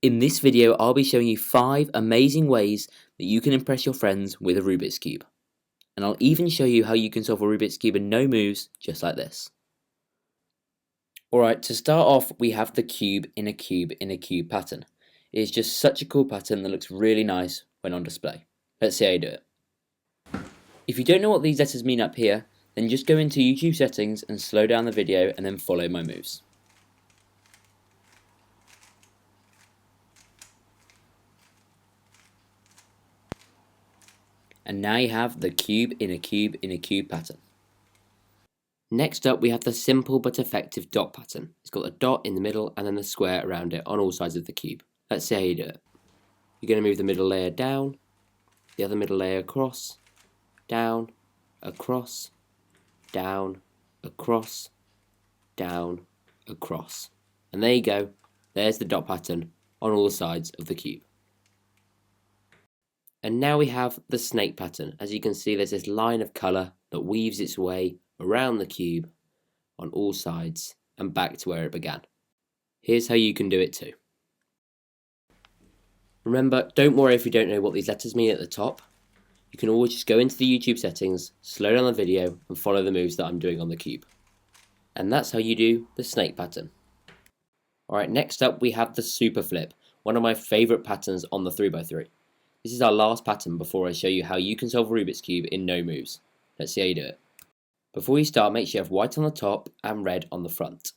In this video, I'll be showing you 5 amazing ways that you can impress your friends with a Rubik's Cube. And I'll even show you how you can solve a Rubik's Cube in no moves, just like this. Alright, to start off, we have the cube in a cube in a cube pattern. It is just such a cool pattern that looks really nice when on display. Let's see how you do it. If you don't know what these letters mean up here, then just go into YouTube settings and slow down the video and then follow my moves. And now you have the cube in a cube in a cube pattern. Next up, we have the simple but effective dot pattern. It's got a dot in the middle and then the square around it on all sides of the cube. Let's see how you do it. You're going to move the middle layer down, the other middle layer across, down, across, down, across, down, across. And there you go. There's the dot pattern on all sides of the cube. And now we have the snake pattern. As you can see, there's this line of colour that weaves its way around the cube on all sides and back to where it began. Here's how you can do it too. Remember, don't worry if you don't know what these letters mean at the top. You can always just go into the YouTube settings, slow down the video and follow the moves that I'm doing on the cube. And that's how you do the snake pattern. Alright, next up we have the Superflip, one of my favourite patterns on the 3x3. This is our last pattern before I show you how you can solve a Rubik's Cube in no moves. Let's see how you do it. Before you start, make sure you have white on the top and red on the front.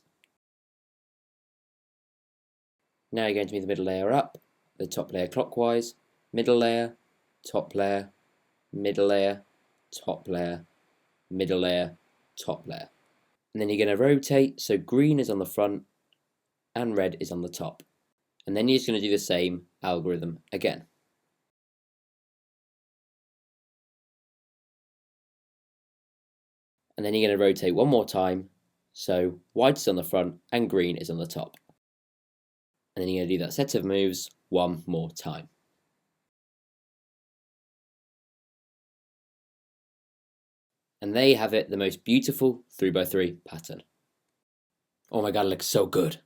Now you're going to move the middle layer up, the top layer clockwise, middle layer, top layer, middle layer, top layer, middle layer, top layer. And then you're going to rotate so green is on the front and red is on the top. And then you're just going to do the same algorithm again. And then you're going to rotate one more time, so white is on the front and green is on the top. And then you're going to do that set of moves one more time. And there you have it, the most beautiful 3x3 pattern. Oh my god, it looks so good.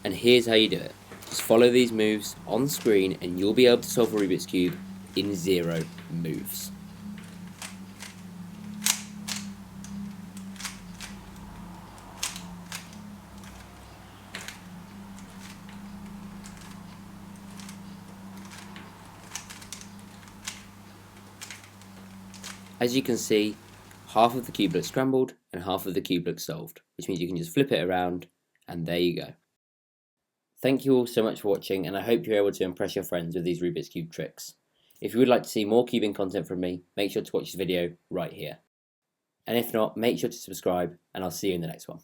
And here's how you do it. Just follow these moves on screen and you'll be able to solve a Rubik's Cube in 0 moves. As you can see, half of the cube looks scrambled and half of the cube looks solved, which means you can just flip it around and there you go. Thank you all so much for watching, and I hope you're able to impress your friends with these Rubik's Cube tricks. If you would like to see more cubing content from me, make sure to watch this video right here. And if not, make sure to subscribe, and I'll see you in the next one.